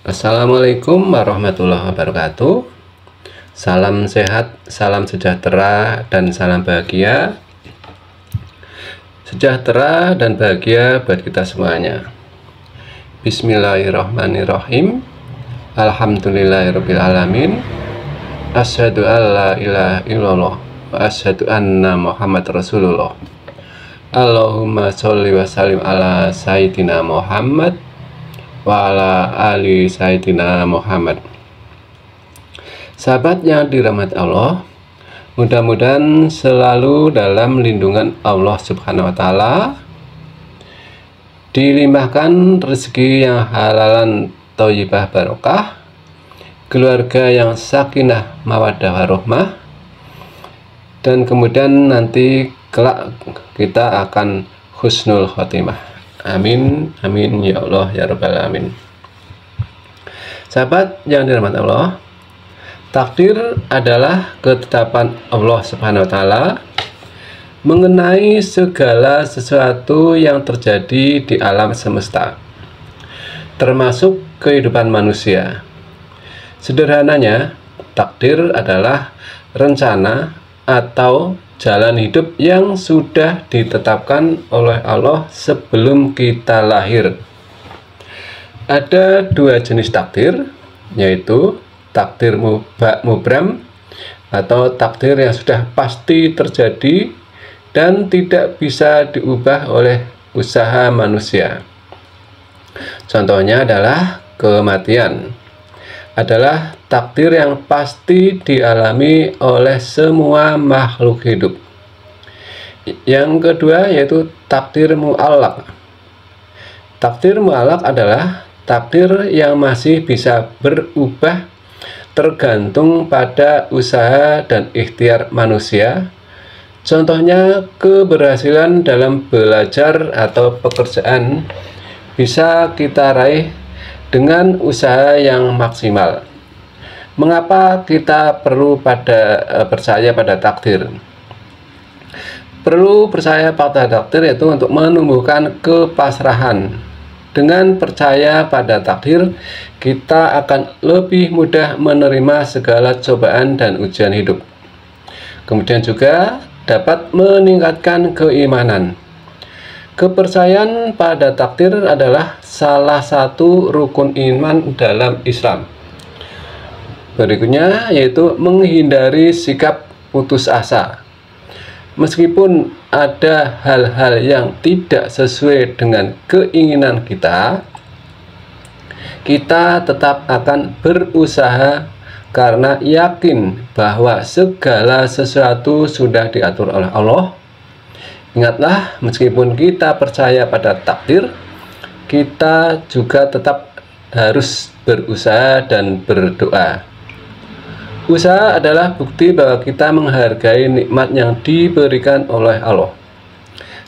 Assalamualaikum warahmatullahi wabarakatuh. Salam sehat, salam sejahtera, dan salam bahagia. Sejahtera dan bahagia buat kita semuanya. Bismillahirrahmanirrahim. Alhamdulillahirrabbilalamin. Asyhadu an la ilaha illallah wa asyhadu anna Muhammad Rasulullah. Allahumma sholli wa sallim ala Sayyidina Muhammad wa ala ali Sayyidina Muhammad. Sahabat yang dirahmati Allah, mudah-mudahan selalu dalam lindungan Allah Subhanahu wa Ta'ala, dilimpahkan rezeki yang halalan thayyibah barokah, keluarga yang sakinah mawaddah warahmah, dan kemudian nanti kelak kita akan husnul khotimah. Amin, amin ya Allah ya Rabbal alamin. Sahabat yang dirahmati Allah, takdir adalah ketetapan Allah Subhanahu wa Ta'ala mengenai segala sesuatu yang terjadi di alam semesta, termasuk kehidupan manusia. Sederhananya, takdir adalah rencana atau jalan hidup yang sudah ditetapkan oleh Allah sebelum kita lahir. Ada dua jenis takdir, yaitu takdir mubram atau takdir yang sudah pasti terjadi dan tidak bisa diubah oleh usaha manusia. Contohnya adalah kematian. Adalah takdir yang pasti dialami oleh semua makhluk hidup. Yang kedua yaitu takdir mu'allaq. Takdir mu'allaq adalah takdir yang masih bisa berubah tergantung pada usaha dan ikhtiar manusia. Contohnya, keberhasilan dalam belajar atau pekerjaan bisa kita raih dengan usaha yang maksimal. Mengapa kita perlu percaya pada takdir? Perlu percaya pada takdir yaitu untuk menumbuhkan kepasrahan. Dengan percaya pada takdir, kita akan lebih mudah menerima segala cobaan dan ujian hidup. Kemudian juga dapat meningkatkan keimanan. Kepercayaan pada takdir adalah salah satu rukun iman dalam Islam. Berikutnya yaitu menghindari sikap putus asa. Meskipun ada hal-hal yang tidak sesuai dengan keinginan kita, kita tetap akan berusaha karena yakin bahwa segala sesuatu sudah diatur oleh Allah. Ingatlah, meskipun kita percaya pada takdir, kita juga tetap harus berusaha dan berdoa. Usaha adalah bukti bahwa kita menghargai nikmat yang diberikan oleh Allah.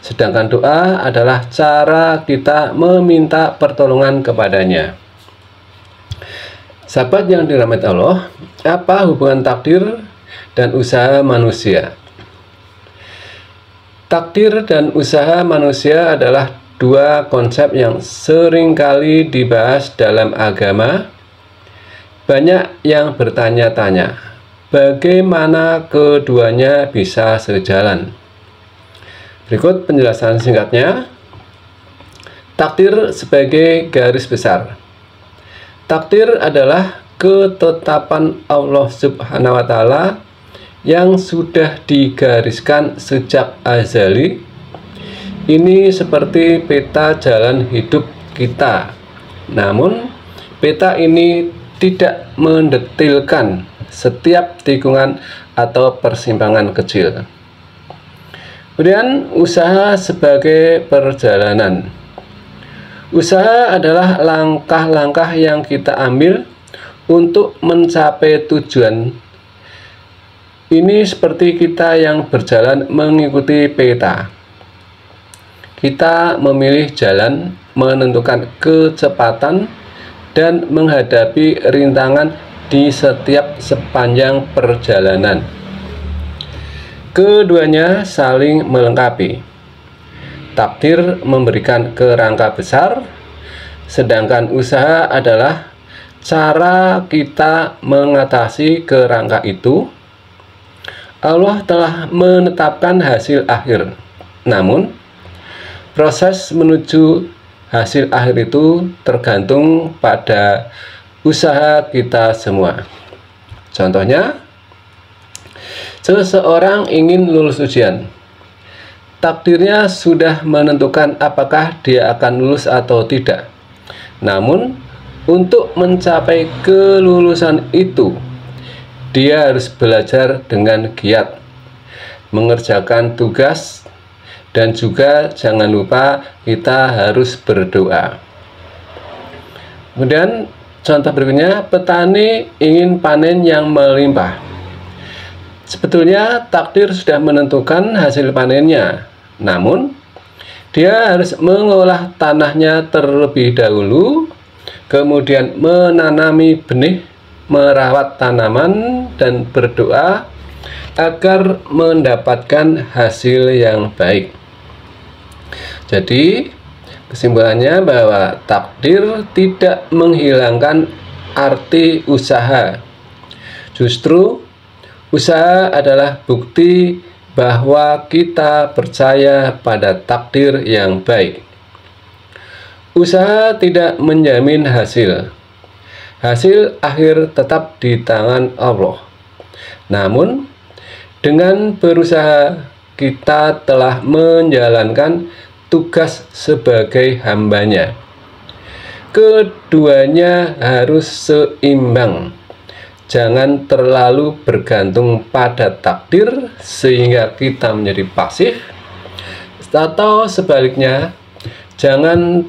Sedangkan doa adalah cara kita meminta pertolongan kepadanya. Sahabat yang dirahmati Allah, apa hubungan takdir dan usaha manusia? Takdir dan usaha manusia adalah dua konsep yang seringkali dibahas dalam agama. Banyak yang bertanya-tanya, bagaimana keduanya bisa sejalan? Berikut penjelasan singkatnya. Takdir sebagai garis besar. Takdir adalah ketetapan Allah Subhanahu wa Ta'ala yang sudah digariskan sejak azali. Ini seperti peta jalan hidup kita. Namun, peta ini tidak mendetilkan setiap tikungan atau persimpangan kecil. Kemudian, usaha sebagai perjalanan. Usaha adalah langkah-langkah yang kita ambil untuk mencapai tujuan. Ini seperti kita yang berjalan mengikuti peta. Kita memilih jalan, menentukan kecepatan, dan menghadapi rintangan di setiap sepanjang perjalanan. Keduanya saling melengkapi. Takdir memberikan kerangka besar, sedangkan usaha adalah cara kita mengatasi kerangka itu, Allah telah menetapkan hasil akhir. Namun, proses menuju hasil akhir itu tergantung pada usaha kita semua. Contohnya, seseorang ingin lulus ujian. Takdirnya sudah menentukan apakah dia akan lulus atau tidak. Namun, untuk mencapai kelulusan itu, dia harus belajar dengan giat, mengerjakan tugas, dan juga jangan lupa kita harus berdoa. Kemudian contoh berikutnya, petani ingin panen yang melimpah. Sebetulnya takdir sudah menentukan hasil panennya, namun dia harus mengolah tanahnya terlebih dahulu, kemudian menanami benih, merawat tanaman, dan berdoa agar mendapatkan hasil yang baik. Jadi, kesimpulannya bahwa takdir tidak menghilangkan arti usaha. Justru, usaha adalah bukti bahwa kita percaya pada takdir yang baik. Usaha tidak menjamin hasil. Hasil akhir tetap di tangan Allah. Namun, dengan berusaha kita telah menjalankan tugas sebagai hambanya. Keduanya harus seimbang. Jangan terlalu bergantung pada takdir sehingga kita menjadi pasif, atau sebaliknya, jangan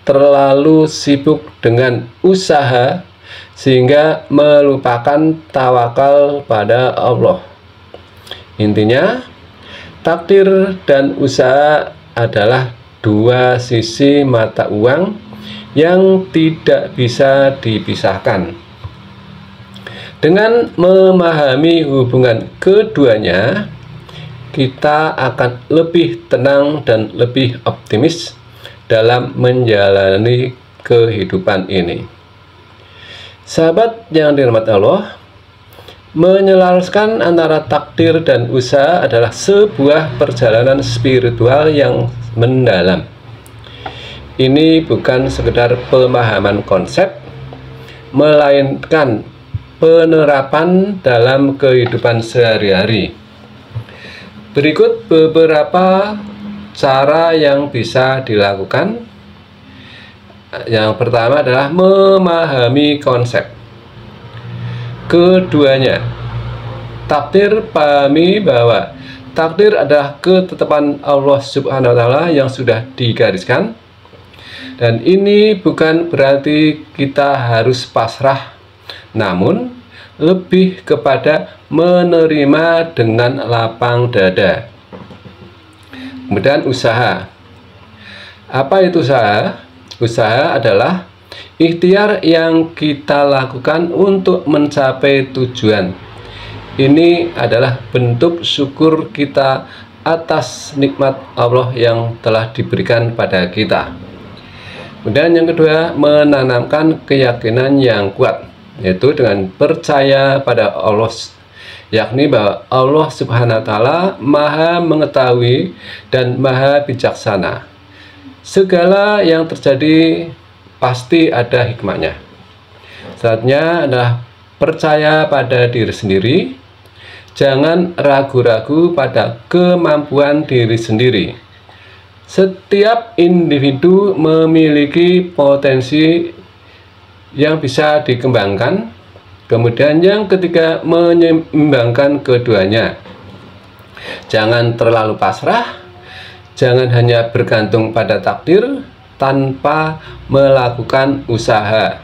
terlalu sibuk dengan usaha sehingga melupakan tawakal pada Allah. Intinya, takdir dan usaha adalah dua sisi mata uang yang tidak bisa dipisahkan. Dengan memahami hubungan keduanya, kita akan lebih tenang dan lebih optimis dalam menjalani kehidupan ini. Sahabat yang dirahmati Allah, menyelaraskan antara takdir dan usaha adalah sebuah perjalanan spiritual yang mendalam. Ini bukan sekedar pemahaman konsep, melainkan penerapan dalam kehidupan sehari-hari. Berikut beberapa cara yang bisa dilakukan. Yang pertama adalah memahami konsep. Keduanya, takdir, pahami bahwa takdir adalah ketetapan Allah Subhanahu wa Ta'ala yang sudah digariskan, dan ini bukan berarti kita harus pasrah, namun lebih kepada menerima dengan lapang dada. Kemudian usaha. Apa itu usaha? Usaha adalah ikhtiar yang kita lakukan untuk mencapai tujuan. Ini adalah bentuk syukur kita atas nikmat Allah yang telah diberikan pada kita. Kemudian yang kedua, menanamkan keyakinan yang kuat, yaitu dengan percaya pada Allah, yakni bahwa Allah Subhanahu wa Ta'ala Maha mengetahui dan Maha bijaksana. Segala yang terjadi pasti ada hikmahnya. Saatnya adalah percaya pada diri sendiri. Jangan ragu-ragu pada kemampuan diri sendiri. Setiap individu memiliki potensi yang bisa dikembangkan. Kemudian yang ketiga, menyeimbangkan keduanya. Jangan terlalu pasrah, jangan hanya bergantung pada takdir tanpa melakukan usaha.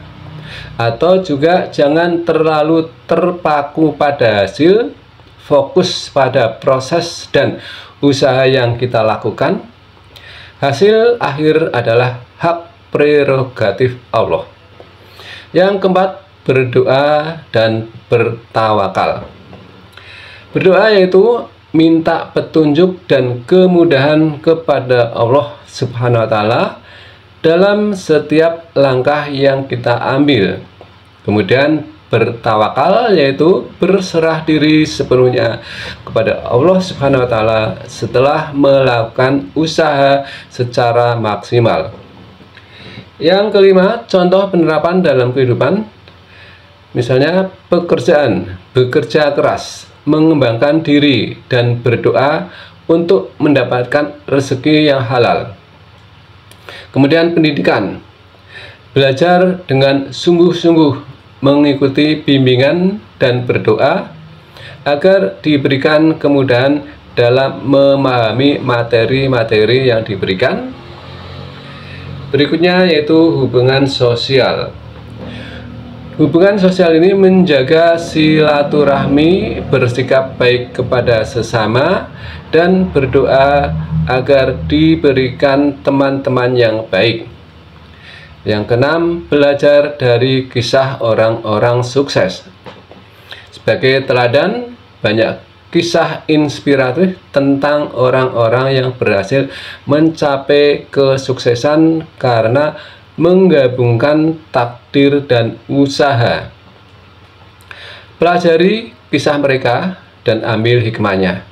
Atau juga jangan terlalu terpaku pada hasil, fokus pada proses dan usaha yang kita lakukan. Hasil akhir adalah hak prerogatif Allah. Yang keempat, berdoa dan bertawakal. Berdoa yaitu minta petunjuk dan kemudahan kepada Allah Subhanahu wa Ta'ala dalam setiap langkah yang kita ambil. Kemudian bertawakal, yaitu berserah diri sepenuhnya kepada Allah Subhanahu wa Ta'ala setelah melakukan usaha secara maksimal. Yang kelima, contoh penerapan dalam kehidupan, misalnya pekerjaan, bekerja keras, mengembangkan diri, dan berdoa untuk mendapatkan rezeki yang halal. Kemudian pendidikan, belajar dengan sungguh-sungguh, mengikuti bimbingan dan berdoa agar diberikan kemudahan dalam memahami materi-materi yang diberikan. Berikutnya yaitu hubungan sosial. Hubungan sosial ini menjaga silaturahmi, bersikap baik kepada sesama, dan berdoa agar diberikan teman-teman yang baik. Yang keenam, belajar dari kisah orang-orang sukses. Sebagai teladan, banyak kisah inspiratif tentang orang-orang yang berhasil mencapai kesuksesan karena menggabungkan takdir dan usaha. Pelajari kisah mereka dan ambil hikmahnya.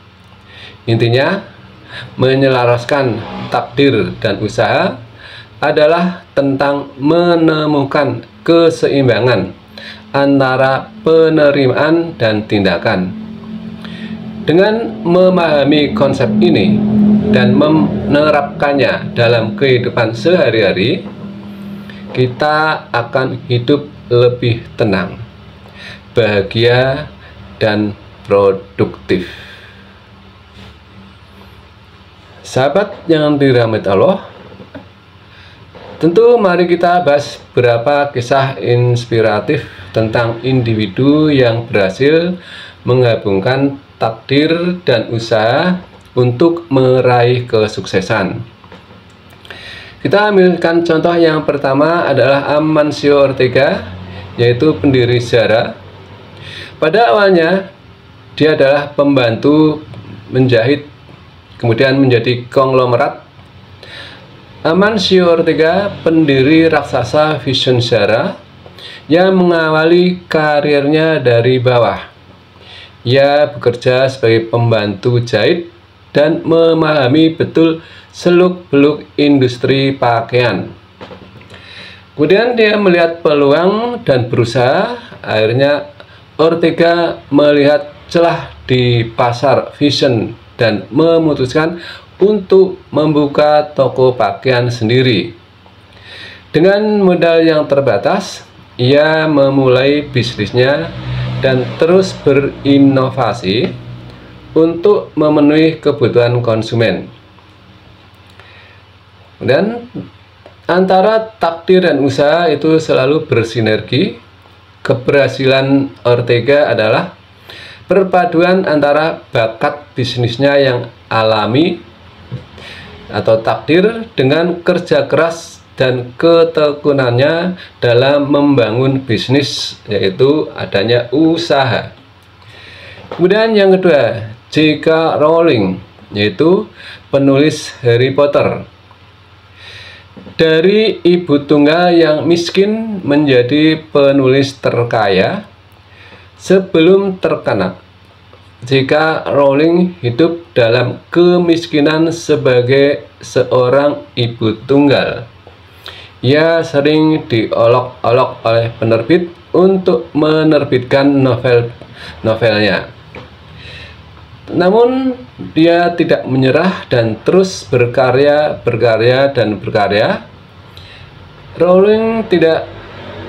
Intinya, menyelaraskan takdir dan usaha adalah tentang menemukan keseimbangan antara penerimaan dan tindakan. Dengan memahami konsep ini dan menerapkannya dalam kehidupan sehari-hari, kita akan hidup lebih tenang, bahagia, dan produktif. Sahabat yang dirahmati Allah, tentu mari kita bahas beberapa kisah inspiratif tentang individu yang berhasil menggabungkan takdir dan usaha untuk meraih kesuksesan. Kita ambilkan contoh yang pertama adalah Amancio Ortega, yaitu pendiri Zara. Pada awalnya dia adalah pembantu menjahit, kemudian menjadi konglomerat. Amancio Ortega, pendiri raksasa fashion Zara, yang mengawali karirnya dari bawah. Ia bekerja sebagai pembantu jahit dan memahami betul seluk-beluk industri pakaian. Kemudian dia melihat peluang dan berusaha. Akhirnya Ortega melihat celah di pasar fashion dan memutuskan untuk membuka toko pakaian sendiri. Dengan modal yang terbatas, ia memulai bisnisnya dan terus berinovasi untuk memenuhi kebutuhan konsumen. Dan antara takdir dan usaha itu selalu bersinergi. Keberhasilan Ortega adalah perpaduan antara bakat bisnisnya yang alami atau takdir dengan kerja keras dan ketekunannya dalam membangun bisnis, yaitu adanya usaha. Kemudian yang kedua, J.K. Rowling, yaitu penulis Harry Potter. Dari ibu tunggal yang miskin menjadi penulis terkaya. Sebelum terkenal, J.K. Rowling hidup dalam kemiskinan sebagai seorang ibu tunggal. Ia sering diolok-olok oleh penerbit untuk menerbitkan novelnya. Namun dia tidak menyerah dan terus berkarya. Rowling tidak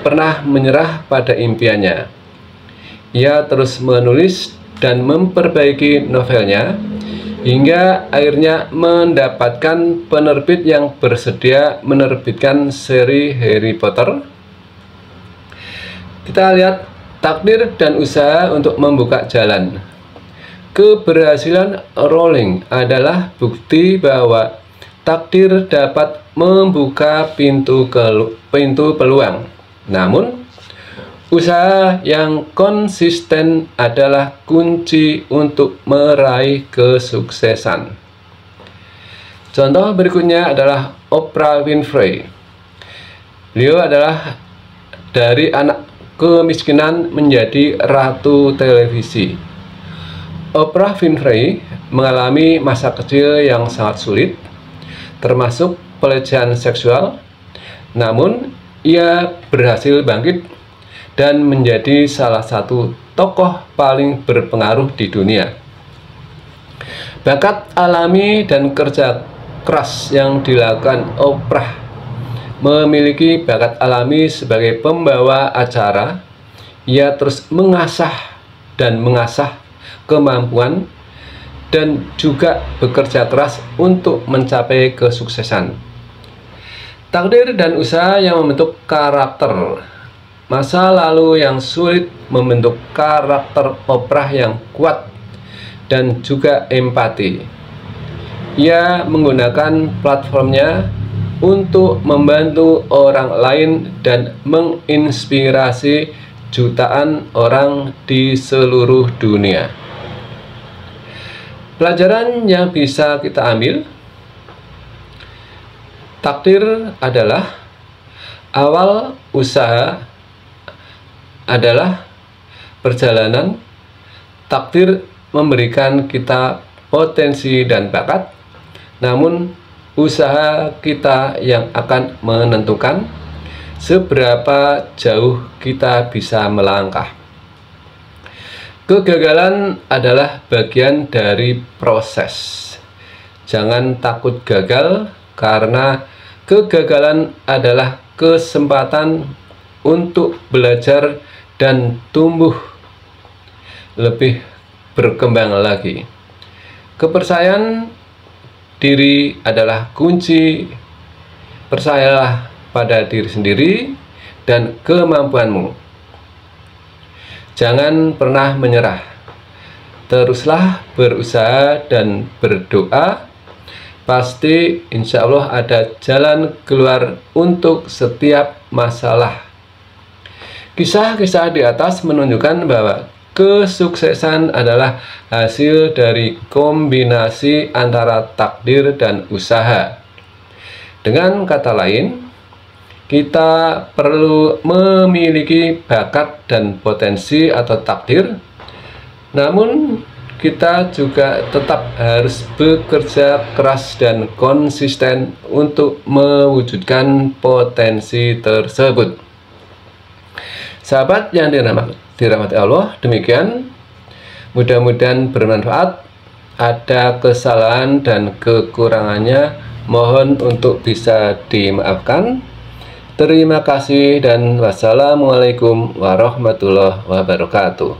pernah menyerah pada impiannya. Ia terus menulis dan memperbaiki novelnya hingga akhirnya mendapatkan penerbit yang bersedia menerbitkan seri Harry Potter. Kita lihat takdir dan usaha untuk membuka jalan. Keberhasilan Rowling adalah bukti bahwa takdir dapat membuka pintu peluang. Namun, usaha yang konsisten adalah kunci untuk meraih kesuksesan. Contoh berikutnya adalah Oprah Winfrey. Beliau adalah dari anak kemiskinan menjadi ratu televisi. Oprah Winfrey mengalami masa kecil yang sangat sulit, termasuk pelecehan seksual. Namun, ia berhasil bangkit dan menjadi salah satu tokoh paling berpengaruh di dunia. Bakat alami dan kerja keras yang dilakukan Oprah, memiliki bakat alami sebagai pembawa acara. Ia terus mengasah kemampuan dan juga bekerja keras untuk mencapai kesuksesan. Takdir dan usaha yang membentuk karakter. Masa lalu yang sulit membentuk karakter Oprah yang kuat dan juga empati. Ia menggunakan platformnya untuk membantu orang lain dan menginspirasi jutaan orang di seluruh dunia. Pelajaran yang bisa kita ambil: takdir adalah awal usaha adalah perjalanan. Takdir memberikan kita potensi dan bakat, namun usaha kita yang akan menentukan seberapa jauh kita bisa melangkah. Kegagalan adalah bagian dari proses. Jangan takut gagal, karena kegagalan adalah kesempatan untuk belajar dan tumbuh lebih berkembang lagi. Kepercayaan diri adalah kunci. Percayalah pada diri sendiri dan kemampuanmu. Jangan pernah menyerah. Teruslah berusaha dan berdoa. Pasti insya Allah ada jalan keluar untuk setiap masalah. Kisah-kisah di atas menunjukkan bahwa kesuksesan adalah hasil dari kombinasi antara takdir dan usaha. Dengan kata lain, kita perlu memiliki bakat dan potensi atau takdir, namun kita juga tetap harus bekerja keras dan konsisten untuk mewujudkan potensi tersebut. Sahabat yang dirahmati Allah, demikian. Mudah-mudahan bermanfaat. Ada kesalahan dan kekurangannya, mohon untuk bisa dimaafkan. Terima kasih dan wassalamualaikum warahmatullahi wabarakatuh.